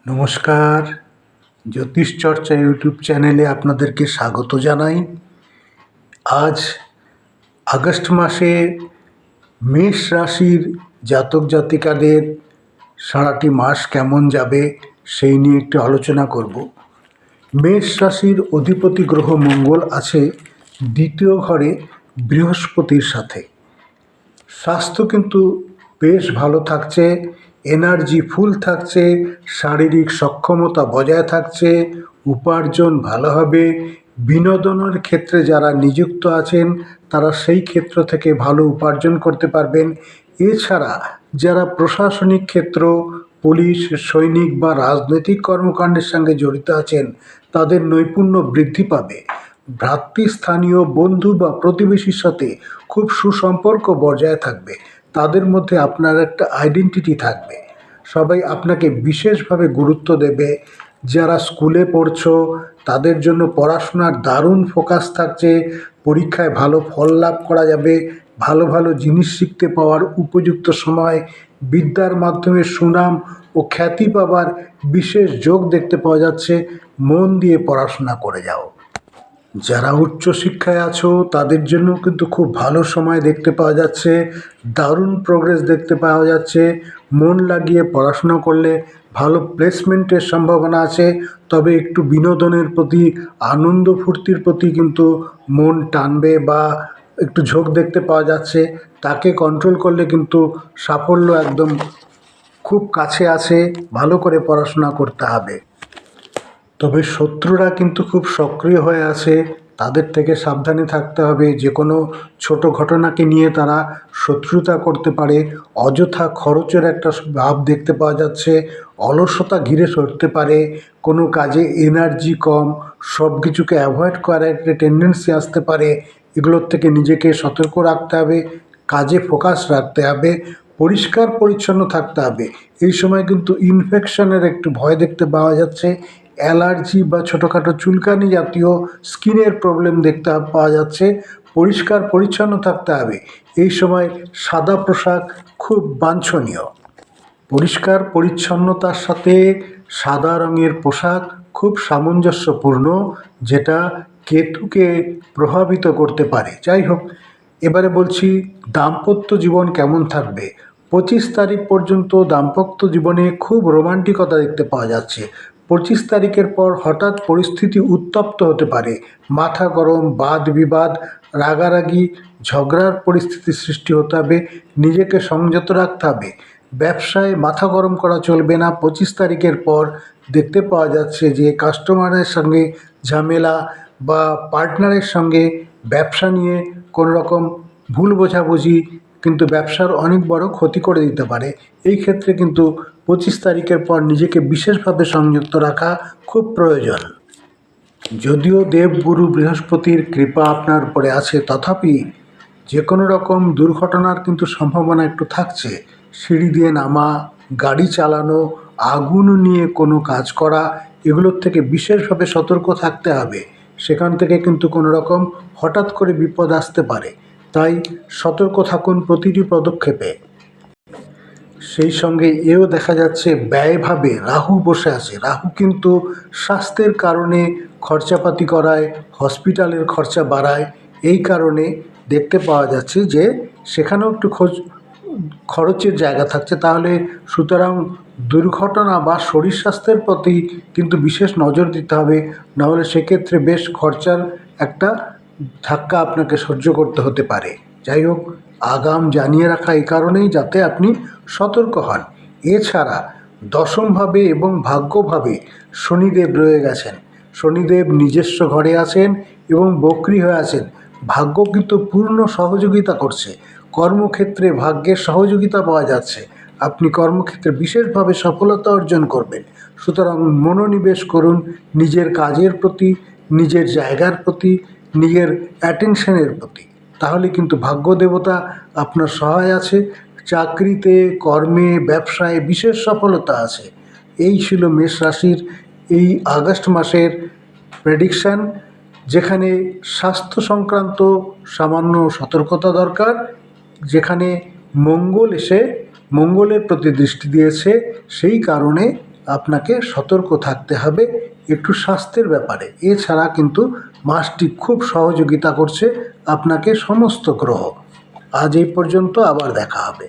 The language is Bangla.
নমস্কার, জ্যোতিষ চর্চা ইউটিউব চ্যানেলে আপনাদেরকে স্বাগত জানাই। আজ আগস্ট মাসে মেষ রাশির জাতক জাতিকাদের সারাটি মাস কেমন যাবে সেই নিয়ে একটু আলোচনা করব। মেষ রাশির অধিপতি গ্রহ মঙ্গল আছে দ্বিতীয় ঘরে বৃহস্পতির সাথে। স্বাস্থ্য কিন্তু বেশ ভালো থাকছে, এনার্জি ফুল থাকছে, শারীরিক সক্ষমতা বজায় থাকছে, উপার্জন ভালো হবে। বিনোদনের ক্ষেত্রে যারা নিযুক্ত আছেন তারা সেই ক্ষেত্র থেকে ভালো উপার্জন করতে পারবেন। এছাড়া যারা প্রশাসনিক ক্ষেত্র, পুলিশ, সৈনিক বা রাজনৈতিক কর্মকাণ্ডের সঙ্গে জড়িত আছেন তাদের নৈপুণ্য বৃদ্ধি পাবে। ভ্রাতৃস্থানীয় বন্ধু বা প্রতিবেশীর সাথে খুব সুসম্পর্ক বজায় থাকবে। তাদের মধ্যে আপনার একটা আইডেন্টিটি থাকবে, সবাই আপনাকে বিশেষভাবে গুরুত্ব দেবে। যারা স্কুলে পড়ছো তাদের জন্য পড়াশোনার দারুণ ফোকাস থাকছে, পরীক্ষায় ভালো ফল লাভ করা যাবে, ভালো ভালো জিনিস শিখতে পাওয়ার উপযুক্ত সময়, বিদ্যার মাধ্যমে সুনাম ও খ্যাতি পাবার বিশেষ যোগ দেখতে পাওয়া যাচ্ছে। মন দিয়ে পড়াশোনা করে যাও। যারা উচ্চশিক্ষায় আছো তাদের জন্য কিন্তু খুব ভালো সময় দেখতে পাওয়া যাচ্ছে, দারুণ প্রোগ্রেস দেখতে পাওয়া যাচ্ছে। মন লাগিয়ে পড়াশোনা করলে ভালো প্লেসমেন্টের সম্ভাবনা আছে, তবে একটু বিনোদনের প্রতি, আনন্দ ফুর্তির প্রতি কিন্তু মন টানবে বা একটু ঝোঁক দেখতে পাওয়া যাচ্ছে। তাকে কন্ট্রোল করলে কিন্তু সাফল্য একদম খুব কাছে আছে। ভালো করে পড়াশোনা করতে হবে। তবে শত্রুরা কিন্তু খুব সক্রিয় হয়ে আছে, তাদের থেকে সাবধানে থাকতে হবে। যে কোনো ছোট ঘটনাকে নিয়ে তারা শত্রুতা করতে পারে। অযথা খরচের একটা ভাব দেখতে পাওয়া যাচ্ছে, অলসতা ঘিরে ধরতে পারে, কোনো কাজে এনার্জি কম, সব কিছুকে অ্যাভয়েড করার একটা টেন্ডেন্সি আসতে পারে। এগুলোর থেকে নিজেকে সতর্ক রাখতে হবে, কাজে ফোকাস রাখতে হবে, পরিষ্কার পরিচ্ছন্ন থাকতে হবে। এই সময় কিন্তু ইনফেকশনের একটু ভয় দেখতে পাওয়া যাচ্ছে, অ্যালার্জি বা ছোটোখাটো চুলকানি জাতীয় স্কিনের প্রবলেম দেখতে পাওয়া যাচ্ছে। পরিষ্কার পরিচ্ছন্ন থাকতে হবে। এই সময় সাদা পোশাক খুব বাঞ্ছনীয়। পরিষ্কার পরিচ্ছন্নতার সাথে সাদা রঙের পোশাক খুব সামঞ্জস্যপূর্ণ, যেটা কেতুকে প্রভাবিত করতে পারে। যাই হোক, এবারে বলছি দাম্পত্য জীবন কেমন থাকবে। 25 তারিখ পর্যন্ত দাম্পত্য জীবনে খুব রোমান্টিকতা দেখতে পাওয়া যাচ্ছে। 25 তারিখের পর হঠাৎ পরিস্থিতি উত্তপ্ত হতে পারে, মাথা গরম, বাদ বিবাদ, রাগারাগি, ঝগড়ার পরিস্থিতি সৃষ্টি হতে হবে। নিজেকে সংযত রাখতে হবে। ব্যবসায় মাথা গরম করা চলবে না। 25 তারিখের পর দেখতে পাওয়া যাচ্ছে যে কাস্টমারের সঙ্গে ঝামেলা বা পার্টনারের সঙ্গে ব্যবসা নিয়ে কোনো রকম ভুল বোঝাবুঝি কিন্তু ব্যবসার অনেক বড় ক্ষতি করে দিতে পারে। এই ক্ষেত্রে কিন্তু 25 তারিখের পর নিজেকে বিশেষভাবে সংযুক্ত রাখা খুব প্রয়োজন। যদিও দেবগুরু বৃহস্পতির কৃপা আপনার উপরে আছে, তথাপি যে কোনো রকম দুর্ঘটনার কিন্তু সম্ভাবনা একটু থাকছে। সিঁড়ি দিয়ে নামা, গাড়ি চালানো, আগুন নিয়ে কোনো কাজ করা, এগুলোর থেকে বিশেষভাবে সতর্ক থাকতে হবে। সেখান থেকে কিন্তু কোনো রকম হঠাৎ করে বিপদ আসতে পারে, তাই সতর্ক থাকুন প্রতিটি পদক্ষেপে। সেই সঙ্গে এও দেখা যাচ্ছে ব্যয়ভাবে রাহু বসে আছে। রাহু কিন্তু স্বাস্থ্যের কারণে খরচাপাতি করায়, হসপিটালের খরচা বাড়ায়। এই কারণে দেখতে পাওয়া যাচ্ছে যে সেখানেও একটু খরচের জায়গা থাকছে। তাহলে সুতরাং দুর্ঘটনা বা শরীর স্বাস্থ্যের প্রতি কিন্তু বিশেষ নজর দিতে হবে, নাহলে সেক্ষেত্রে বেশ খরচার একটা ধাক্কা আপনাকে সহ্য করতে হতে পারে। যাই হোক, আগাম জানিয়ে রাখা এই কারণেই যাতে আপনি সতর্ক হন। এছাড়া দশমভাবে এবং ভাগ্যভাবে শনিদেব রয়ে গেছেন। শনিদেব নিজস্ব ঘরে আছেন এবং বক্রী হয়ে আছেন। ভাগ্য কিন্তু পূর্ণ সহযোগিতা করছে। কর্মক্ষেত্রে ভাগ্যের সহযোগিতা পাওয়া যাচ্ছে। আপনি কর্মক্ষেত্রে বিশেষভাবে সফলতা অর্জন করবেন। সুতরাং মনোনিবেশ করুন নিজের কাজের প্রতি, নিজের জায়গার প্রতি, নিজের অ্যাটেনশনের প্রতি। তাহলে কিন্তু ভাগ্য দেবতা আপনার সহায় আছে। চাকরিতে, কর্মে, ব্যবসায় বিশেষ সফলতা আছে। এই ছিল মেষ রাশির এই আগস্ট মাসের প্রেডিকশান, যেখানে স্বাস্থ্য সংক্রান্ত সামান্য সতর্কতা দরকার, যেখানে মঙ্গল এসে মঙ্গলের প্রতি দৃষ্টি দিয়েছে। সেই কারণে আপনাকে সতর্ক থাকতে হবে একটু স্বাস্থ্যের ব্যাপারে। এছাড়া কিন্তু মাসটি খুব সহযোগিতা করছে আপনাকে সমস্ত গ্রহ। আজ এই পর্যন্ত, আবার দেখা হবে।